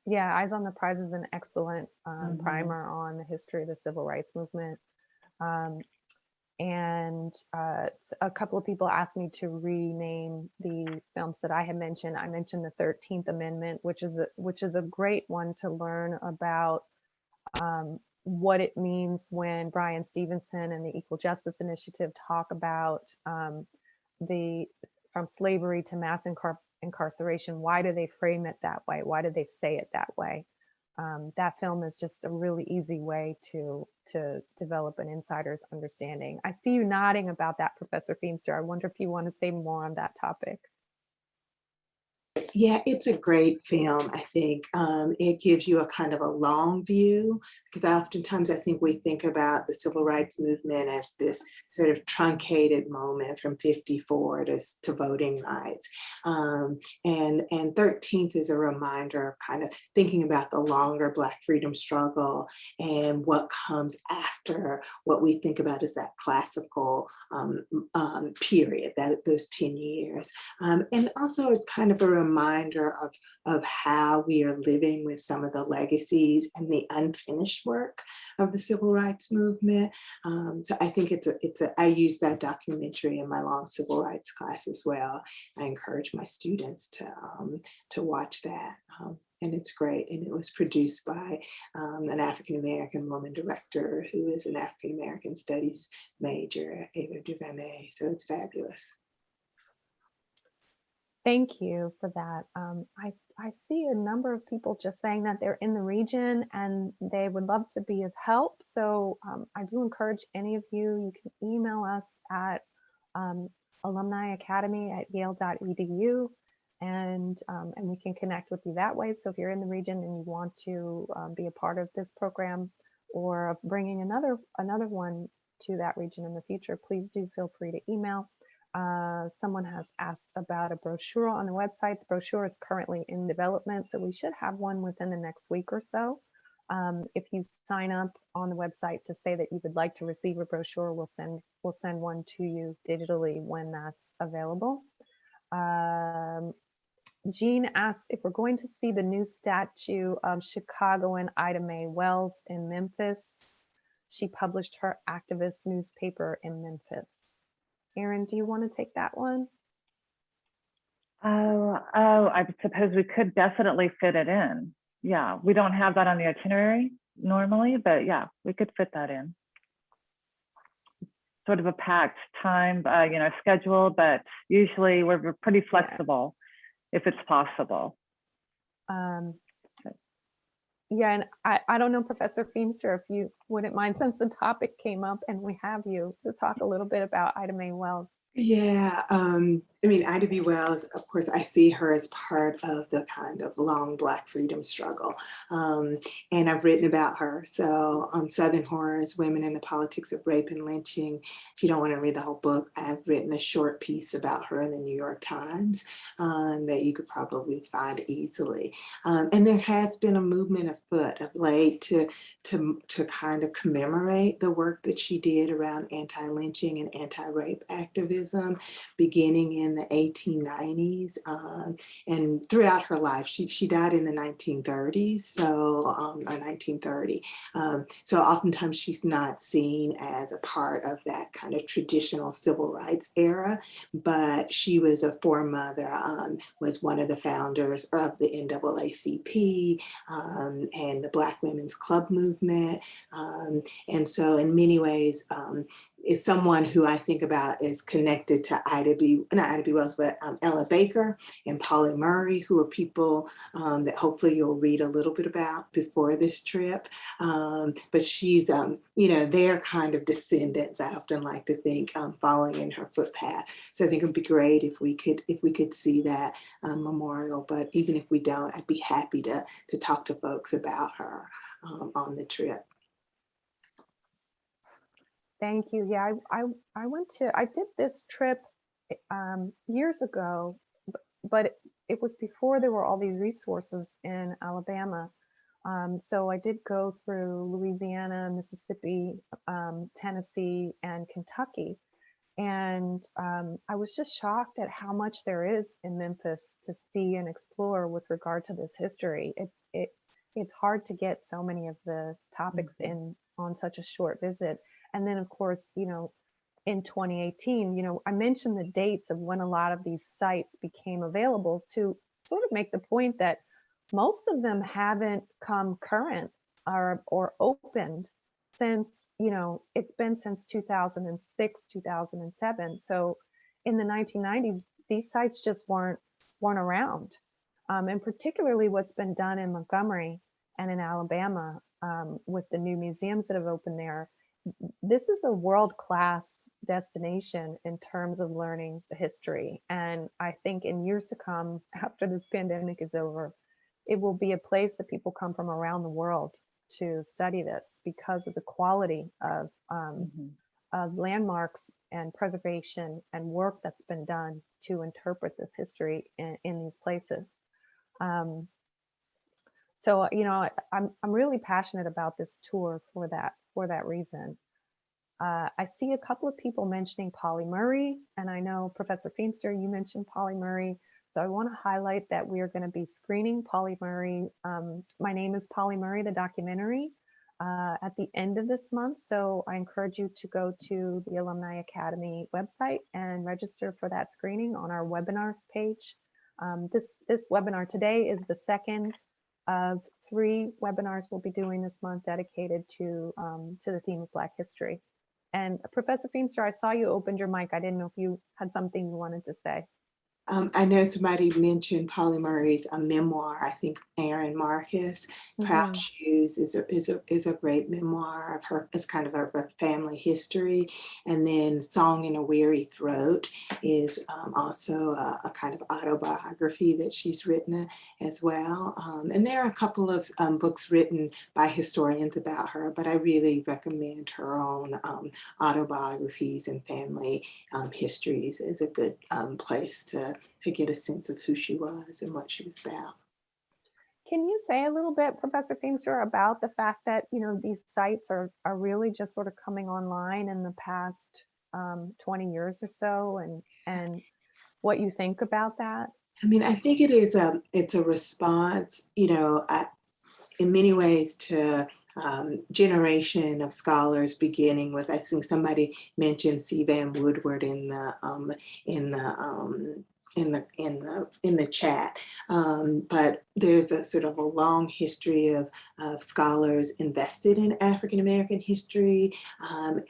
Yeah, Eyes on the Prize is an excellent Mhm. primer on the history of the civil rights movement. And a couple of people asked me to rename the films that I had mentioned. I mentioned the 13th Amendment, which is a great one to learn about what it means when Bryan Stevenson and the Equal Justice Initiative talk about the from slavery to mass incarceration. Why do they frame it that way? Why do they say it that way? That film is just a really easy way to develop an insider's understanding. I see you nodding about that, Professor Feemster. I wonder if you want to say more on that topic. Yeah, it's a great film, I think. It gives you a kind of a long view, because oftentimes I think we think about the civil rights movement as this sort of truncated moment from 54 to voting rights. And 13th is a reminder of kind of thinking about the longer Black freedom struggle and what comes after what we think about as that classical period, those 10 years. And also kind of a reminder of how we are living with some of the legacies and the unfinished work of the civil rights movement. So I think I use that documentary in my long civil rights class as well. I encourage my students to watch that. And it's great. And it was produced by an African-American woman director who is an African-American studies major, Ava DuVernay. So it's fabulous. Thank you for that. I see a number of people just saying that they're in the region and they would love to be of help. So I do encourage any of you can email us at alumniacademy@yale.edu and we can connect with you that way. So if you're in the region and you want to be a part of this program or of bringing another one to that region in the future, please do feel free to email. Someone has asked about a brochure on the website. The brochure is currently in development, so we should have one within the next week or so. If you sign up on the website to say that you would like to receive a brochure, we'll send one to you digitally when that's available. Jean asks if we're going to see the new statue of Chicagoan Ida Mae Wells in Memphis. She published her activist newspaper in Memphis. Erin, do you want to take that one? I suppose we could definitely fit it in. Yeah, we don't have that on the itinerary normally, but yeah, we could fit that in. Sort of a packed time, schedule, but usually we're pretty flexible if it's possible. Yeah, and I don't know, Professor Feemster, if you wouldn't mind, since the topic came up and we have you, to talk a little bit about Ida Mae Wells. Yeah, Ida B. Wells, of course, I see her as part of the kind of long Black freedom struggle. And I've written about her. So on Southern Horrors, Women in the Politics of Rape and Lynching, if you don't want to read the whole book, I've written a short piece about her in the New York Times that you could probably find easily. And there has been a movement afoot of late to kind of commemorate the work that she did around anti-lynching and anti-rape activism, beginning in the 1890s and throughout her life. She died in the 1930s, or 1930. So oftentimes she's not seen as a part of that kind of traditional civil rights era, but she was a foremother, was one of the founders of the NAACP and the Black Women's Club movement. And so in many ways, is someone who I think about is connected to not Ida B. Wells, but Ella Baker and Polly Murray, who are people that hopefully you'll read a little bit about before this trip. But she's, their kind of descendants, I often like to think, following in her footpath. So I think it'd be great if we could see that memorial. But even if we don't, I'd be happy to talk to folks about her on the trip. Thank you. Yeah, I did this trip years ago, but it was before there were all these resources in Alabama. So I did go through Louisiana, Mississippi, Tennessee, and Kentucky. And I was just shocked at how much there is in Memphis to see and explore with regard to this history. It's hard to get so many of the topics in on such a short visit. And then, of course, in 2018, I mentioned the dates of when a lot of these sites became available to sort of make the point that most of them haven't come current or opened since, it's been since 2006, 2007. So in the 1990s, these sites just weren't around. And particularly what's been done in Montgomery and in Alabama with the new museums that have opened there. This is a world-class destination in terms of learning the history. And I think in years to come, after this pandemic is over, it will be a place that people come from around the world to study this because of the quality of landmarks and preservation and work that's been done to interpret this history in these places. So, I'm really passionate about this tour for that reason. I see a couple of people mentioning Polly Murray, and I know Professor Feimster, you mentioned Polly Murray. So I want to highlight that we are going to be screening Polly Murray. My Name is Polly Murray, the documentary, at the end of this month. So I encourage you to go to the Alumni Academy website and register for that screening on our webinars page. This webinar today is the second of 3 webinars we'll be doing this month dedicated to the theme of Black history. And Professor Feimster, I saw you opened your mic. I didn't know if you had something you wanted to say. I know somebody mentioned Polly Murray's memoir. I think Aaron Marcus, Proud Shoes, is a great memoir of her. It's kind of her family history, and then Song in a Weary Throat is also a kind of autobiography that she's written as well. And there are a couple of books written by historians about her, but I really recommend her own autobiographies and family histories as a good place to get a sense of who she was and what she was about. Can you say a little bit, Professor Feimster, about the fact that, these sites are really just sort of coming online in the past 20 years or so, and what you think about that? I mean, I think it's a response, in many ways to generation of scholars, beginning with, I think somebody mentioned C. Van Woodward in the chat, but there's a sort of a long history of scholars invested in African American history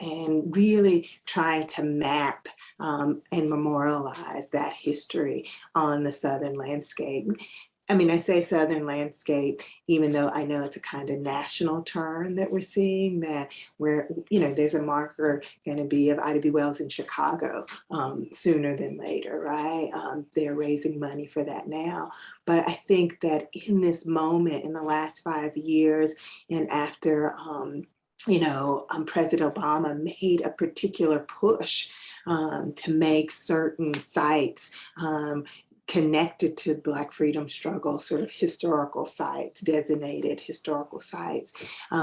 and really trying to map and memorialize that history on the Southern landscape. I mean, I say Southern landscape, even though I know it's a kind of national term that we're seeing, that where, there's a marker going to be of Ida B. Wells in Chicago sooner than later, right? They're raising money for that now. But I think that in this moment, in the last 5 years, and after, President Obama made a particular push to make certain sites connected to Black freedom struggle, sort of historical sites, designated historical sites.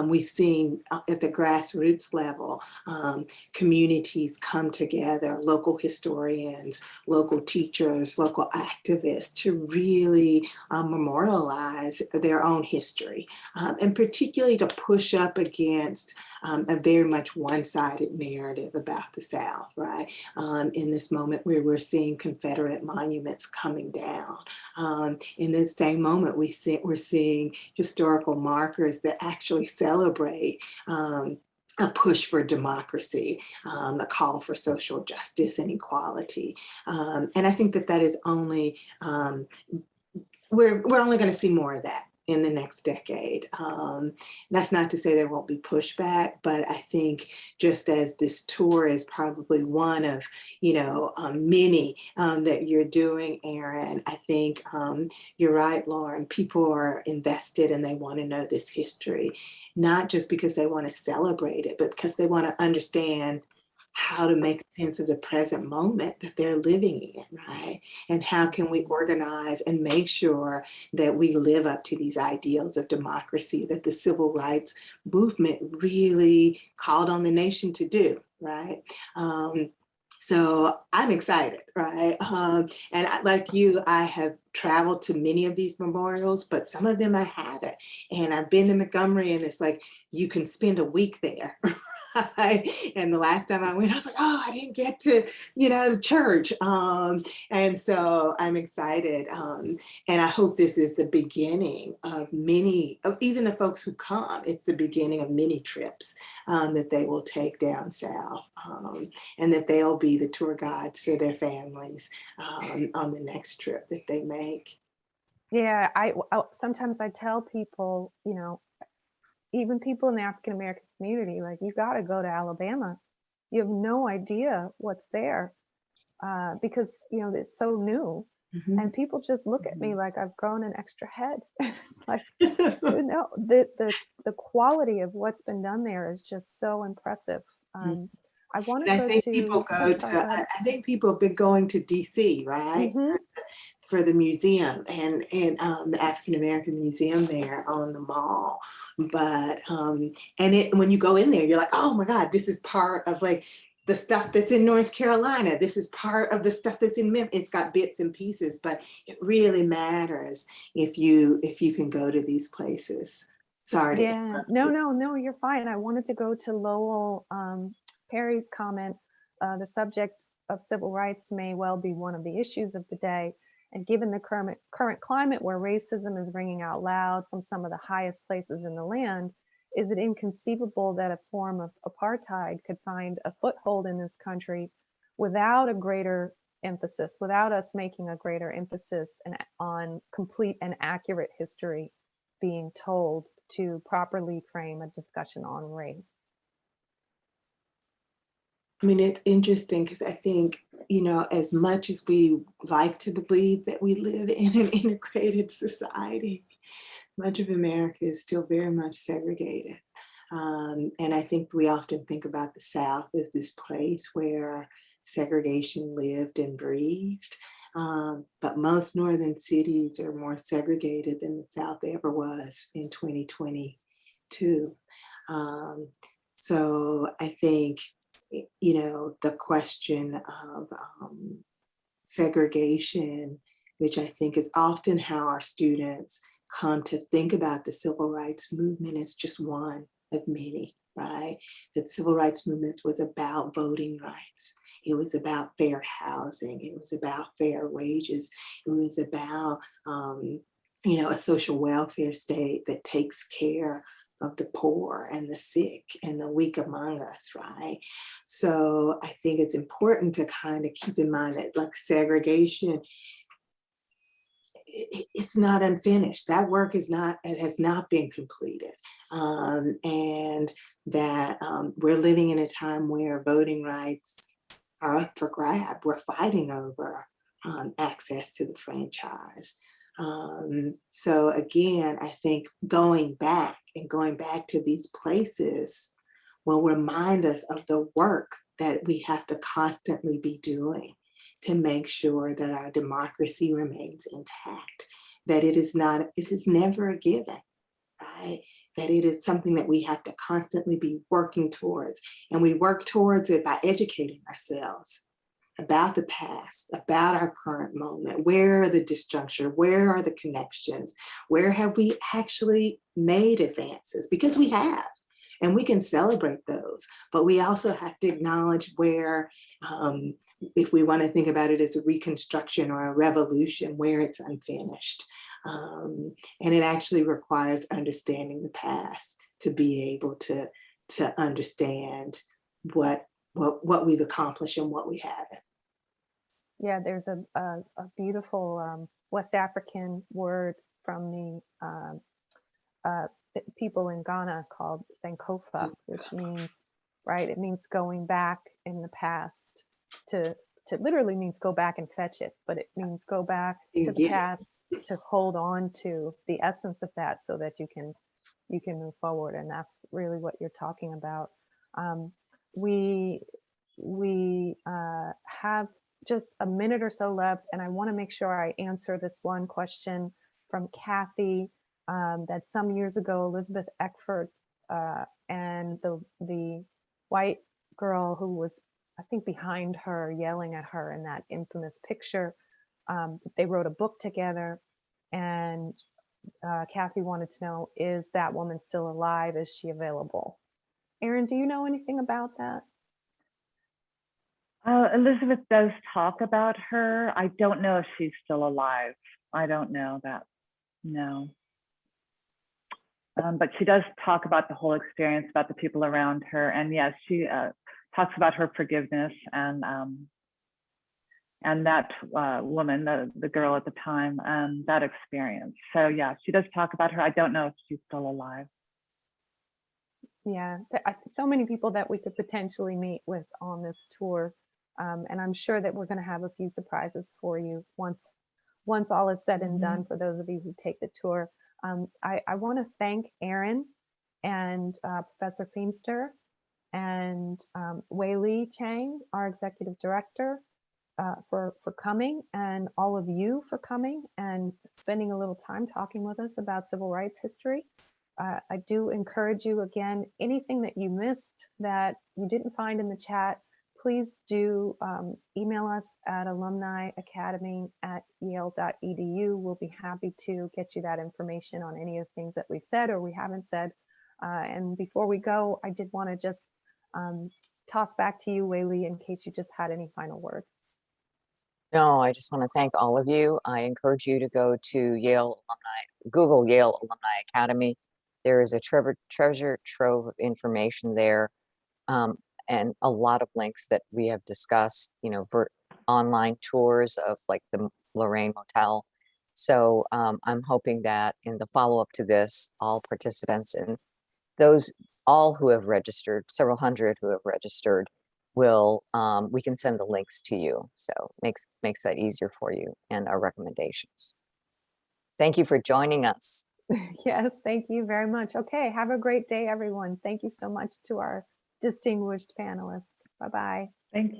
We've seen at the grassroots level, communities come together, local historians, local teachers, local activists to really memorialize their own history, and particularly to push up against a very much one-sided narrative about the South, right? In this moment where we're seeing Confederate monuments coming down. In the same moment, we're seeing historical markers that actually celebrate a push for democracy, a call for social justice and equality. And I think that that is only, we're only going to see more of that in the next decade. That's not to say there won't be pushback, but I think just as this tour is probably one of, many that you're doing, Erin, I think you're right, Lauren. People are invested and they want to know this history, not just because they want to celebrate it, but because they want to understand how to make sense of the present moment that they're living in, right? And how can we organize and make sure that we live up to these ideals of democracy that the civil rights movement really called on the nation to do, right? So I'm excited, right? And like you, I have traveled to many of these memorials, but some of them I haven't. And I've been to Montgomery, and it's like you can spend a week there. And the last time I went, I was like, oh, I didn't get to, church. And so I'm excited. And I hope this is the beginning of many, of even the folks who come, it's the beginning of many trips that they will take down south, and that they'll be the tour guides for their families on the next trip that they make. Yeah, sometimes I tell people, even people in the African American community, like, you got to go to Alabama. You have no idea what's there, because it's so new, and people just look at me like I've grown an extra head. It's like, the quality of what's been done there is just so impressive. I want to And I go think to. people go I'm sorry, go to, ahead. I think people have been going to DC, right? Mhm. For the museum and the African American Museum there on the mall. But when you go in there, you're like, oh my God, this is part of like the stuff that's in North Carolina. This is part of the stuff that's in Memphis. It's got bits and pieces, but it really matters if you can go to these places. Sorry to Yeah, interrupt you. no, you're fine. I wanted to go to Lowell Perry's comment. The subject of civil rights may well be one of the issues of the day. And given the current climate where racism is ringing out loud from some of the highest places in the land, is it inconceivable that a form of apartheid could find a foothold in this country without a greater emphasis, without us making a greater emphasis on complete and accurate history being told to properly frame a discussion on race? I mean, it's interesting because I think, as much as we like to believe that we live in an integrated society, much of America is still very much segregated. And I think we often think about the South as this place where segregation lived and breathed. But most northern cities are more segregated than the South ever was in 2022. So I think, the question of segregation, which I think is often how our students come to think about the civil rights movement, is just one of many, right? The civil rights movement was about voting rights. It was about fair housing. It was about fair wages. It was about, a social welfare state that takes care of the poor and the sick and the weak among us, right? So I think it's important to kind of keep in mind that like segregation, it's not unfinished. That work has not been completed. And that we're living in a time where voting rights are up for grab. We're fighting over access to the franchise. So again, I think going back to these places will remind us of the work that we have to constantly be doing to make sure that our democracy remains intact, that it is never a given, right? That it is something that we have to constantly be working towards. And we work towards it by educating ourselves about the past, about our current moment. Where are the disjuncture? Where are the connections? Where have we actually made advances? Because we have, and we can celebrate those, but we also have to acknowledge where, if we want to think about it as a reconstruction or a revolution, where it's unfinished. And it actually requires understanding the past to be able to to understand what we've accomplished and what we haven't. Yeah, there's a beautiful West African word from the people in Ghana called Sankofa, which means, right, it means going back in the past to literally means go back and fetch it, but it means go back to the Yeah. past to hold on to the essence of that so that you can move forward. And that's really what you're talking about. We have just a minute or so left, and I want to make sure I answer this one question from Kathy, that some years ago, Elizabeth Eckford and the white girl who was, I think, behind her, yelling at her in that infamous picture, they wrote a book together, and Kathy wanted to know, is that woman still alive? Is she available? Erin, do you know anything about that? Elizabeth does talk about her. I don't know if she's still alive. I don't know that. No. But she does talk about the whole experience, about the people around her. And yes, she talks about her forgiveness and that woman, the girl at the time, and that experience. So yeah, she does talk about her. I don't know if she's still alive. Yeah, so many people that we could potentially meet with on this tour. And I'm sure that we're going to have a few surprises for you once all is said and done, for those of you who take the tour. I want to thank Erin and Professor Feimster and Wei Li Chang, our executive director, for coming, and all of you for coming and spending a little time talking with us about civil rights history. I do encourage you, again, anything that you missed that you didn't find in the chat, please do email us at alumniacademy@yale.edu. We'll be happy to get you that information on any of the things that we've said or we haven't said. And before we go, I did want to just toss back to you, Wei Li, in case you just had any final words. No, I just want to thank all of you. I encourage you to go to Yale Alumni, Google Yale Alumni Academy. There is a treasure trove of information there, and a lot of links that we have discussed, for online tours of like the Lorraine Motel. So I'm hoping that in the follow-up to this, all participants and those all who have registered, several hundred who have registered, will we can send the links to you. So makes that easier for you and our recommendations. Thank you for joining us. Yes, thank you very much. Okay, have a great day, everyone. Thank you so much to our distinguished panelists. Bye-bye. Thank you.